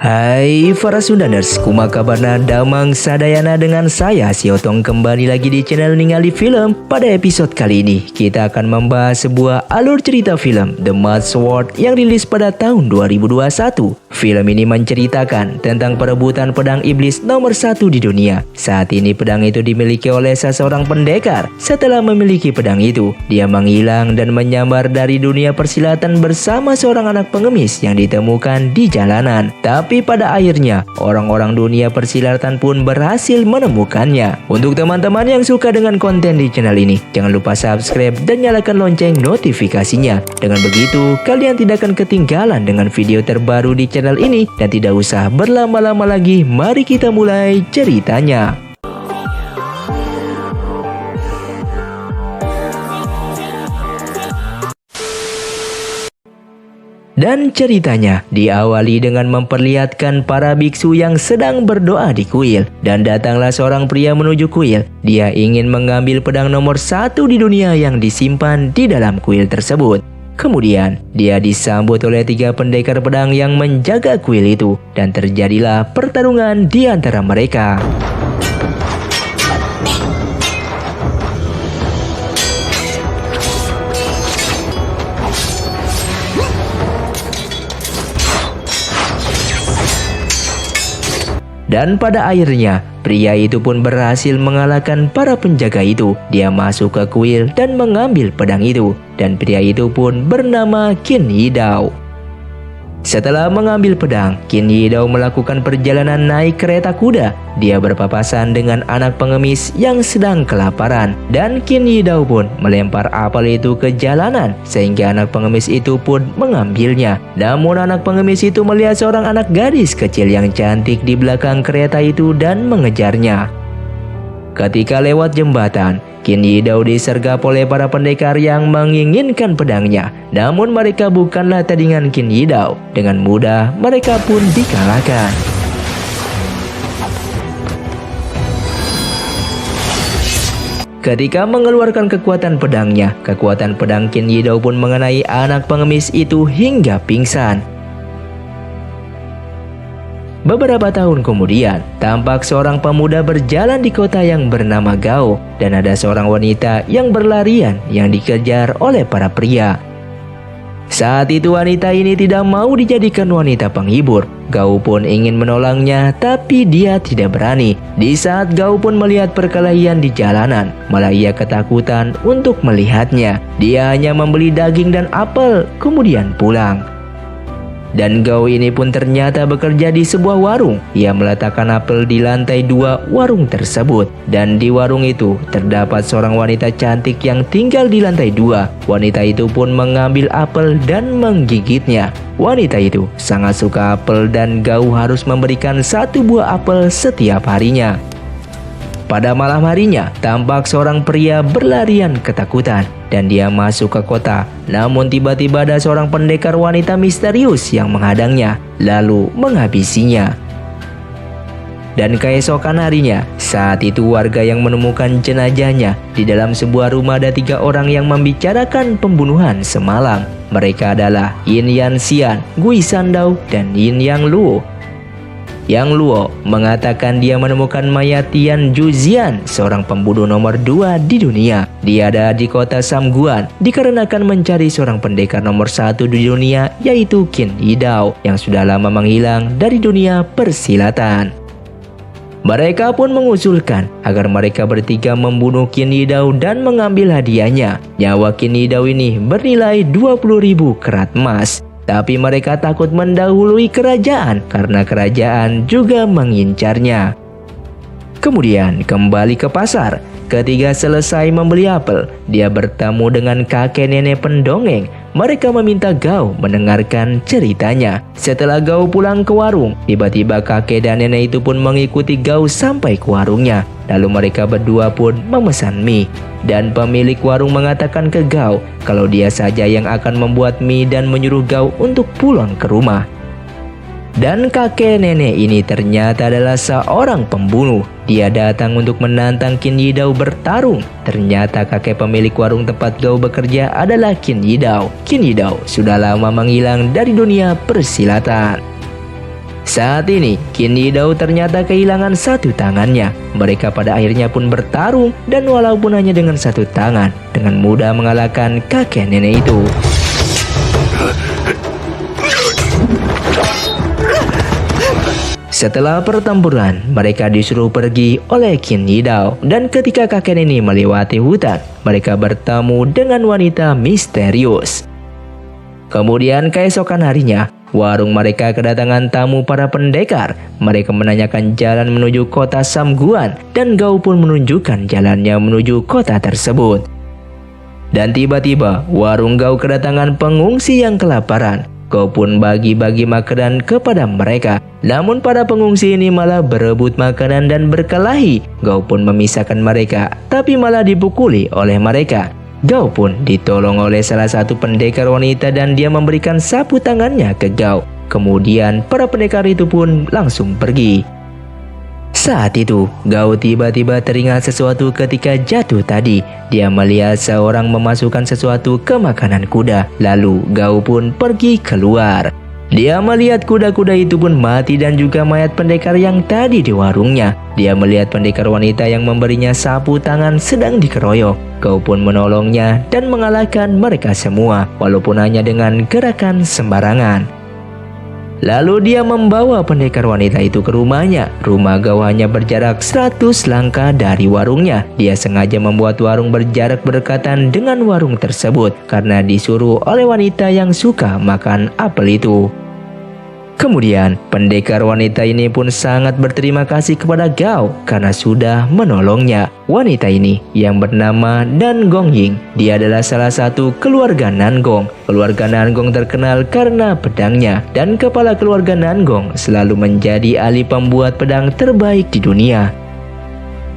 Hai para Sundaners, kumaha kabarna damang sadayana dengan saya si Otong kembali lagi di channel Ningali Film. Pada episode kali ini kita akan membahas sebuah alur cerita film The Mad Sword yang rilis pada tahun 2021. Film ini menceritakan tentang perebutan pedang iblis nomor 1 di dunia. Saat ini pedang itu dimiliki oleh seseorang pendekar. Setelah memiliki pedang itu, dia menghilang dan menyamar dari dunia persilatan bersama seorang anak pengemis yang ditemukan di jalanan. Tapi pada akhirnya, orang-orang dunia persilatan pun berhasil menemukannya. Untuk teman-teman yang suka dengan konten di channel ini, jangan lupa subscribe dan nyalakan lonceng notifikasinya. Dengan begitu, kalian tidak akan ketinggalan dengan video terbaru di channel ini. Dan tidak usah berlama-lama lagi, mari kita mulai ceritanya. Dan ceritanya diawali dengan memperlihatkan para biksu yang sedang berdoa di kuil. Dan datanglah seorang pria menuju kuil. Dia ingin mengambil pedang nomor 1 di dunia yang disimpan di dalam kuil tersebut. Kemudian dia disambut oleh 3 pendekar pedang yang menjaga kuil itu. Dan terjadilah pertarungan di antara mereka. Dan pada akhirnya, pria itu pun berhasil mengalahkan para penjaga itu. Dia masuk ke kuil dan mengambil pedang itu. Dan pria itu pun bernama Qin Yidao. Setelah mengambil pedang, Qin Yidao melakukan perjalanan naik kereta kuda. Dia berpapasan dengan anak pengemis yang sedang kelaparan. Dan Qin Yidao pun melempar apel itu ke jalanan, sehingga anak pengemis itu pun mengambilnya. Namun anak pengemis itu melihat seorang anak gadis kecil yang cantik di belakang kereta itu dan mengejarnya. Ketika lewat jembatan, Qin Yidao disergap oleh para pendekar yang menginginkan pedangnya. Namun mereka bukanlah tandingan Qin Yidao. Dengan mudah mereka pun dikalahkan. Ketika mengeluarkan kekuatan pedangnya, kekuatan pedang Qin Yidao pun mengenai anak pengemis itu hingga pingsan. Beberapa tahun kemudian, tampak seorang pemuda berjalan di kota yang bernama Gao. Dan ada seorang wanita yang berlarian yang dikejar oleh para pria. Saat itu wanita ini tidak mau dijadikan wanita penghibur. Gao pun ingin menolongnya, tapi dia tidak berani. Di saat Gao pun melihat perkelahian di jalanan, malah ia ketakutan untuk melihatnya. Dia hanya membeli daging dan apel, kemudian pulang. Dan Gao ini pun ternyata bekerja di sebuah warung. Ia meletakkan apel di lantai 2 warung tersebut. Dan di warung itu terdapat seorang wanita cantik yang tinggal di lantai 2. Wanita itu pun mengambil apel dan menggigitnya. Wanita itu sangat suka apel dan Gao harus memberikan 1 buah apel setiap harinya. Pada malam harinya, tampak seorang pria berlarian ketakutan dan dia masuk ke kota. Namun tiba-tiba ada seorang pendekar wanita misterius yang menghadangnya, lalu menghabisinya. Dan keesokan harinya, saat itu warga yang menemukan jenazahnya. Di dalam sebuah rumah ada 3 orang yang membicarakan pembunuhan semalam. Mereka adalah Yin Yan Xian, Gui Sandao, dan Yin Yang Luo. Yang Luo mengatakan dia menemukan mayat Tian Juzian, seorang pembunuh nomor 2 di dunia. Dia ada di kota Samguan dikarenakan mencari seorang pendekar nomor 1 di dunia, yaitu Qin Yidao yang sudah lama menghilang dari dunia persilatan. Mereka pun mengusulkan agar mereka bertiga membunuh Qin Yidao dan mengambil hadiahnya. Nyawa Qin Yidao ini bernilai 20.000 kerat emas. Tapi mereka takut mendahului kerajaan karena kerajaan juga mengincarnya. Kemudian kembali ke pasar. Ketika selesai membeli apel, dia bertemu dengan kakek nenek pendongeng. Mereka meminta Gao mendengarkan ceritanya. Setelah Gao pulang ke warung, tiba-tiba kakek dan nenek itu pun mengikuti Gao sampai ke warungnya. Lalu mereka berdua pun memesan mie. Dan pemilik warung mengatakan ke Gao kalau dia saja yang akan membuat mie dan menyuruh Gao untuk pulang ke rumah. Dan kakek nenek ini ternyata adalah seorang pembunuh. Dia datang untuk menantang Qin Yidao bertarung. Ternyata kakek pemilik warung tempat Gao bekerja adalah Qin Yidao. Qin Yidao sudah lama menghilang dari dunia persilatan. Saat ini, Qin Yidao ternyata kehilangan satu tangannya. Mereka pada akhirnya pun bertarung dan walaupun hanya dengan satu tangan, dengan mudah mengalahkan kakek nenek itu. Setelah pertempuran, mereka disuruh pergi oleh Qin Yidao. Dan ketika kakek ini melewati hutan, mereka bertemu dengan wanita misterius. Kemudian keesokan harinya, warung mereka kedatangan tamu para pendekar. Mereka menanyakan jalan menuju kota Samguan dan Gao pun menunjukkan jalannya menuju kota tersebut. Dan tiba-tiba warung Gao kedatangan pengungsi yang kelaparan. Gao pun bagi-bagi makanan kepada mereka. Namun para pengungsi ini malah berebut makanan dan berkelahi. Gao pun memisahkan mereka, tapi malah dipukuli oleh mereka. Gao pun ditolong oleh salah satu pendekar wanita dan dia memberikan sapu tangannya ke Gao. Kemudian para pendekar itu pun langsung pergi. Saat itu, Gao tiba-tiba teringat sesuatu ketika jatuh tadi. Dia melihat seorang memasukkan sesuatu ke makanan kuda. Lalu Gao pun pergi keluar. Dia melihat kuda-kuda itu pun mati dan juga mayat pendekar yang tadi di warungnya. Dia melihat pendekar wanita yang memberinya sapu tangan sedang dikeroyok. Gao pun menolongnya dan mengalahkan mereka semua, walaupun hanya dengan gerakan sembarangan. Lalu dia membawa pendekar wanita itu ke rumahnya. Rumah Gao hanya berjarak 100 langkah dari warungnya. Dia sengaja membuat warung berjarak berdekatan dengan warung tersebut karena disuruh oleh wanita yang suka makan apel itu. Kemudian, pendekar wanita ini pun sangat berterima kasih kepada Gao karena sudah menolongnya. Wanita ini yang bernama Nan Gongying. Dia adalah salah satu keluarga Nangong. Keluarga Nangong terkenal karena pedangnya dan kepala keluarga Nangong selalu menjadi ahli pembuat pedang terbaik di dunia.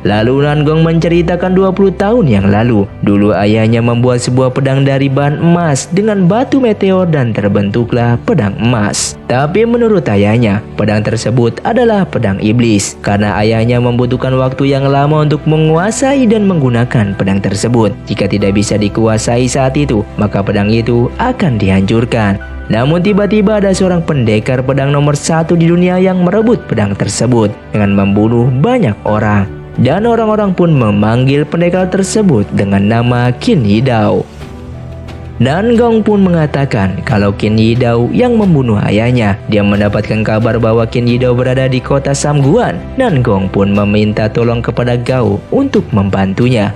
Lalu Nangong menceritakan 20 tahun yang lalu, dulu ayahnya membuat sebuah pedang dari bahan emas dengan batu meteor dan terbentuklah pedang emas. Tapi menurut ayahnya, pedang tersebut adalah pedang iblis karena ayahnya membutuhkan waktu yang lama untuk menguasai dan menggunakan pedang tersebut. Jika tidak bisa dikuasai saat itu, maka pedang itu akan dihancurkan. Namun tiba-tiba ada seorang pendekar pedang nomor 1 di dunia yang merebut pedang tersebut dengan membunuh banyak orang. Dan orang-orang pun memanggil pendekar tersebut dengan nama Qin Yidao. Nangong pun mengatakan kalau Qin Yidao yang membunuh ayahnya. Dia mendapatkan kabar bahwa Qin Yidao berada di kota Samguan. Nangong pun meminta tolong kepada Gao untuk membantunya.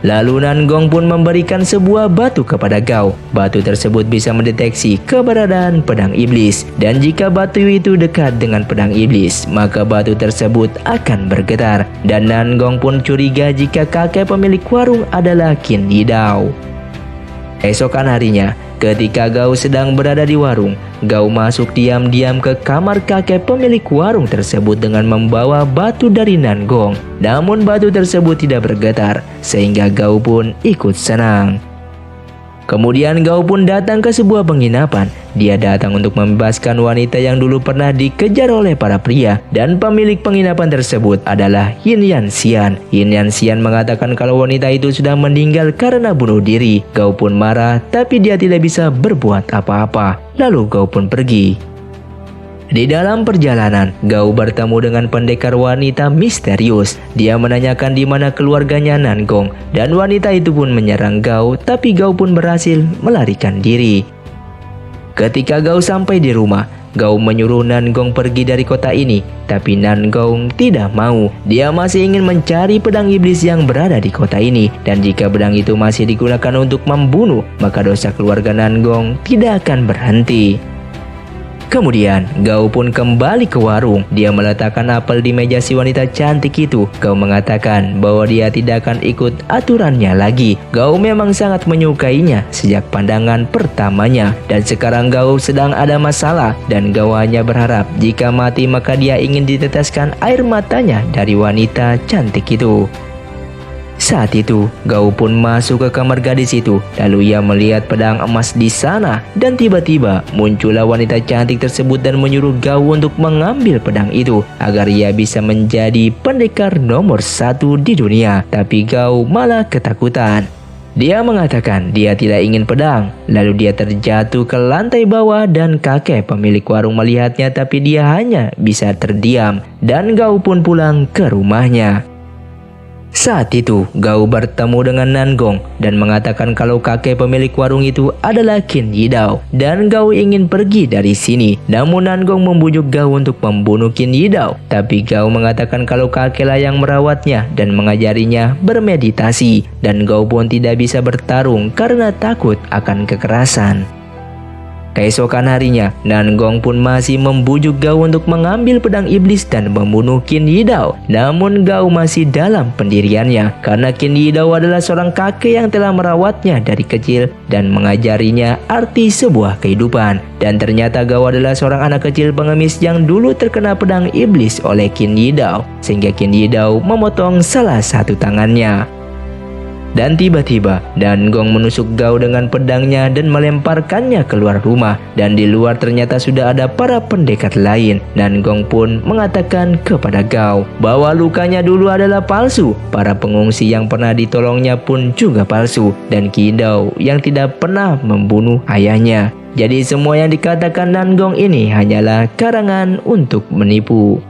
Lalu Nangong pun memberikan sebuah batu kepada Gao. Batu tersebut bisa mendeteksi keberadaan pedang iblis. Dan jika batu itu dekat dengan pedang iblis, maka batu tersebut akan bergetar. Dan Nangong pun curiga jika kakek pemilik warung adalah Qin Yidao. Esokan harinya, ketika Gao sedang berada di warung, Gao masuk diam-diam ke kamar kakek pemilik warung tersebut dengan membawa batu dari Nangong. Namun batu tersebut tidak bergetar, sehingga Gao pun ikut senang. Kemudian Gao pun datang ke sebuah penginapan. Dia datang untuk membebaskan wanita yang dulu pernah dikejar oleh para pria. Dan pemilik penginapan tersebut adalah Yin Yanxian. Yin Yanxian mengatakan kalau wanita itu sudah meninggal karena bunuh diri. Gao pun marah, tapi dia tidak bisa berbuat apa-apa. Lalu Gao pun pergi. Di dalam perjalanan, Gao bertemu dengan pendekar wanita misterius. Dia menanyakan di mana keluarganya Nangong dan wanita itu pun menyerang Gao, tapi Gao pun berhasil melarikan diri. Ketika Gao sampai di rumah, Gao menyuruh Nangong pergi dari kota ini, tapi Nangong tidak mau. Dia masih ingin mencari pedang iblis yang berada di kota ini, dan jika pedang itu masih digunakan untuk membunuh, maka dosa keluarga Nangong tidak akan berhenti. Kemudian, Gao pun kembali ke warung. Dia meletakkan apel di meja si wanita cantik itu. Gao mengatakan bahwa dia tidak akan ikut aturannya lagi. Gao memang sangat menyukainya sejak pandangan pertamanya. Dan sekarang Gao sedang ada masalah. Dan Gao hanya berharap jika mati maka dia ingin diteteskan air matanya dari wanita cantik itu. Saat itu, Gao pun masuk ke kamar gadis itu. Lalu ia melihat pedang emas di sana. Dan tiba-tiba muncullah wanita cantik tersebut dan menyuruh Gao untuk mengambil pedang itu agar ia bisa menjadi pendekar nomor 1 di dunia. Tapi Gao malah ketakutan. Dia mengatakan dia tidak ingin pedang. Lalu dia terjatuh ke lantai bawah dan kakek pemilik warung melihatnya, tapi dia hanya bisa terdiam dan Gao pun pulang ke rumahnya. Saat itu, Gao bertemu dengan Nangong dan mengatakan kalau kakek pemilik warung itu adalah Qin Yidao dan Gao ingin pergi dari sini. Namun Nangong membujuk Gao untuk membunuh Qin Yidao, tapi Gao mengatakan kalau kakeklah yang merawatnya dan mengajarinya bermeditasi, dan Gao pun tidak bisa bertarung karena takut akan kekerasan. Keesokan harinya, Nangong pun masih membujuk Gao untuk mengambil pedang iblis dan membunuh Qin Yidao. Namun Gao masih dalam pendiriannya karena Qin Yidao adalah seorang kakek yang telah merawatnya dari kecil dan mengajarinya arti sebuah kehidupan. Dan ternyata Gao adalah seorang anak kecil pengemis yang dulu terkena pedang iblis oleh Qin Yidao, sehingga Qin Yidao memotong salah satu tangannya. Dan tiba-tiba Nangong menusuk Gao dengan pedangnya dan melemparkannya keluar rumah. Dan di luar ternyata sudah ada para pendekat lain. Nangong pun mengatakan kepada Gao bahwa lukanya dulu adalah palsu. Para pengungsi yang pernah ditolongnya pun juga palsu. Dan Qin Yidao yang tidak pernah membunuh ayahnya. Jadi semua yang dikatakan Nangong ini hanyalah karangan untuk menipu.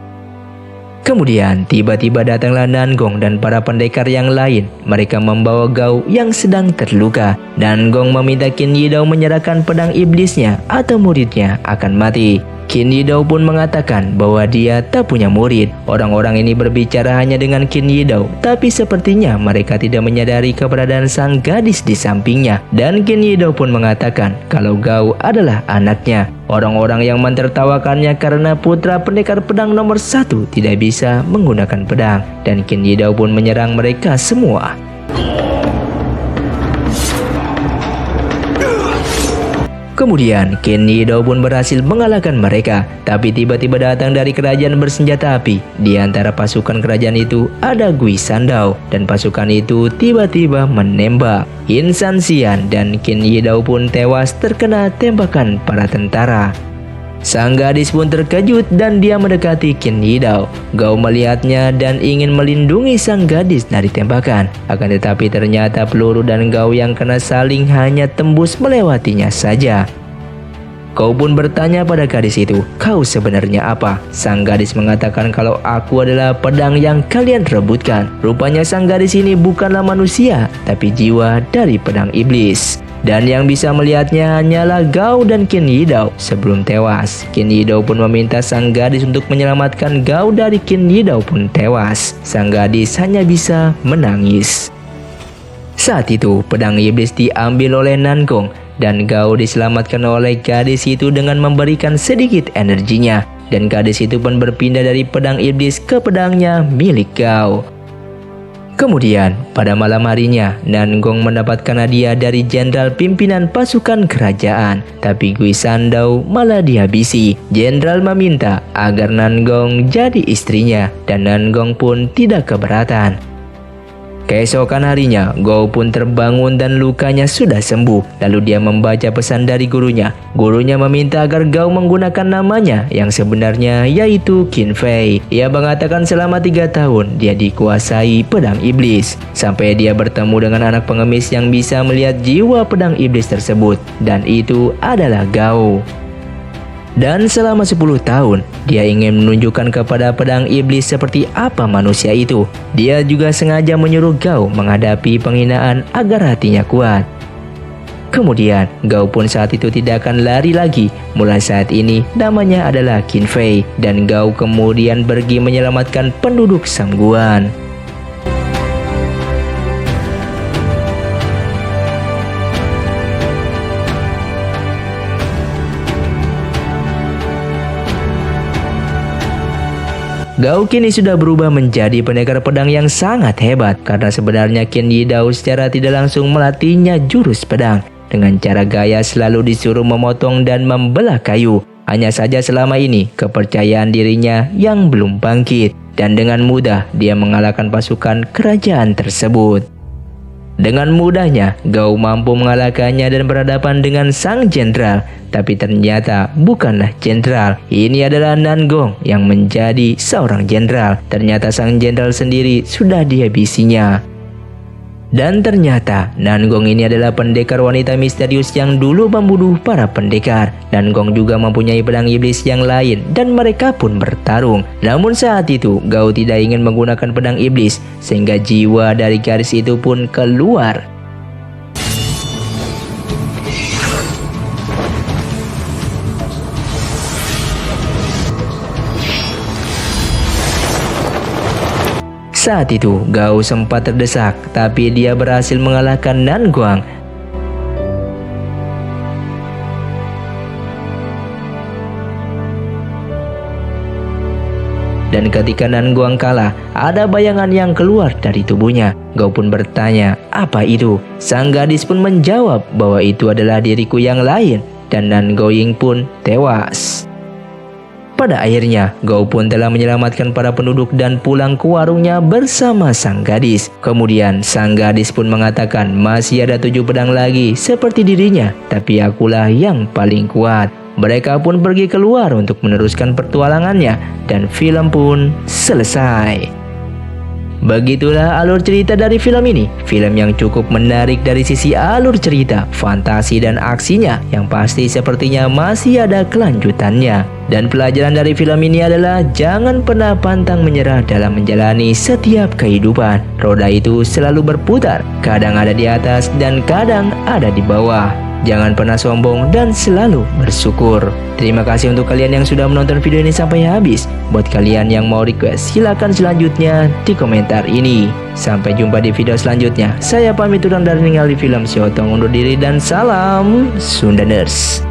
Kemudian tiba-tiba datanglah Nangong dan para pendekar yang lain. Mereka membawa Gao yang sedang terluka. Nangong meminta Qin Yidao menyerahkan pedang iblisnya atau muridnya akan mati. Qin Yidao pun mengatakan bahwa dia tak punya murid. Orang-orang ini berbicara hanya dengan Qin Yidao, tapi sepertinya mereka tidak menyadari keberadaan sang gadis di sampingnya. Dan Qin Yidao pun mengatakan kalau Gao adalah anaknya. Orang-orang yang mentertawakannya karena putra pendekar pedang nomor 1 tidak bisa menggunakan pedang. Dan Qin Yidao pun menyerang mereka semua. Kemudian Qin Yidao pun berhasil mengalahkan mereka. Tapi tiba-tiba datang dari kerajaan bersenjata api. Di antara pasukan kerajaan itu ada Gui Sandao. Dan pasukan itu tiba-tiba menembak Yin Sanxian, dan Qin Yidao pun tewas terkena tembakan para tentara. Sang gadis pun terkejut dan dia mendekati Qin Yidao. Gao melihatnya dan ingin melindungi sang gadis dari tembakan. Akan tetapi ternyata peluru dan Gao yang kena saling hanya tembus melewatinya saja. Gao pun bertanya pada gadis itu, "Kau sebenarnya apa?" Sang gadis mengatakan kalau aku adalah pedang yang kalian rebutkan. Rupanya sang gadis ini bukanlah manusia, tapi jiwa dari pedang iblis. Dan yang bisa melihatnya hanyalah Gao dan Qin Yidao sebelum tewas. Qin Yidao pun meminta sang gadis untuk menyelamatkan Gao dari Qin Yidao pun tewas. Sang gadis hanya bisa menangis. Saat itu pedang iblis diambil oleh Nangong dan Gao diselamatkan oleh gadis itu dengan memberikan sedikit energinya. Dan gadis itu pun berpindah dari pedang iblis ke pedangnya milik Gao. Kemudian pada malam harinya Nangong mendapatkan hadiah dari jenderal pimpinan pasukan kerajaan. Tapi Gui Sandao malah dihabisi. Jenderal meminta agar Nangong jadi istrinya dan Nangong pun tidak keberatan. Keesokan harinya, Gao pun terbangun dan lukanya sudah sembuh. Lalu dia membaca pesan dari gurunya. Gurunya meminta agar Gao menggunakan namanya yang sebenarnya, yaitu Qin Fei. Ia mengatakan selama 3 tahun dia dikuasai pedang iblis. Sampai dia bertemu dengan anak pengemis yang bisa melihat jiwa pedang iblis tersebut. Dan itu adalah Gao. Dan selama 10 tahun, dia ingin menunjukkan kepada pedang iblis seperti apa manusia itu. Dia juga sengaja menyuruh Gao menghadapi penghinaan agar hatinya kuat. Kemudian, Gao pun saat itu tidak akan lari lagi. Mulai saat ini, namanya adalah Qin Fei. Dan Gao kemudian pergi menyelamatkan penduduk Samguan. Gao kini sudah berubah menjadi pendekar pedang yang sangat hebat karena sebenarnya Qin Yidao secara tidak langsung melatihnya jurus pedang. Dengan cara gaya selalu disuruh memotong dan membelah kayu. Hanya saja selama ini kepercayaan dirinya yang belum bangkit dan dengan mudah dia mengalahkan pasukan kerajaan tersebut. Dengan mudahnya, Gao mampu mengalahkannya dan berhadapan dengan sang jenderal. Tapi ternyata bukanlah jenderal. Ini adalah Nangong yang menjadi seorang jenderal. Ternyata sang jenderal sendiri sudah dihabisinya. Dan ternyata Nangong ini adalah pendekar wanita misterius yang dulu membunuh para pendekar. Nangong juga mempunyai pedang iblis yang lain dan mereka pun bertarung. Namun saat itu Gao tidak ingin menggunakan pedang iblis sehingga jiwa dari garis itu pun keluar. Saat itu Gao sempat terdesak, tapi dia berhasil mengalahkan Nangong. Dan ketika Nangong kalah, ada bayangan yang keluar dari tubuhnya. Gao pun bertanya, "Apa itu?" Sang gadis pun menjawab bahwa itu adalah diriku yang lain, dan Nangong pun tewas. Pada akhirnya, Gao pun telah menyelamatkan para penduduk dan pulang ke warungnya bersama sang gadis. Kemudian, sang gadis pun mengatakan masih ada 7 pedang lagi seperti dirinya, tapi akulah yang paling kuat. Mereka pun pergi keluar untuk meneruskan petualangannya, dan film pun selesai. Begitulah alur cerita dari film ini. Film yang cukup menarik dari sisi alur cerita, fantasi dan aksinya, yang pasti sepertinya masih ada kelanjutannya. Dan pelajaran dari film ini adalah jangan pernah pantang menyerah dalam menjalani setiap kehidupan. Roda itu selalu berputar, kadang ada di atas dan kadang ada di bawah. Jangan pernah sombong dan selalu bersyukur. Terima kasih untuk kalian yang sudah menonton video ini sampai habis. Buat kalian yang mau request, silakan selanjutnya di komentar ini. Sampai jumpa di video selanjutnya. Saya pamit undur diri, ninggalin film si Otong undur diri dan salam Sundaners.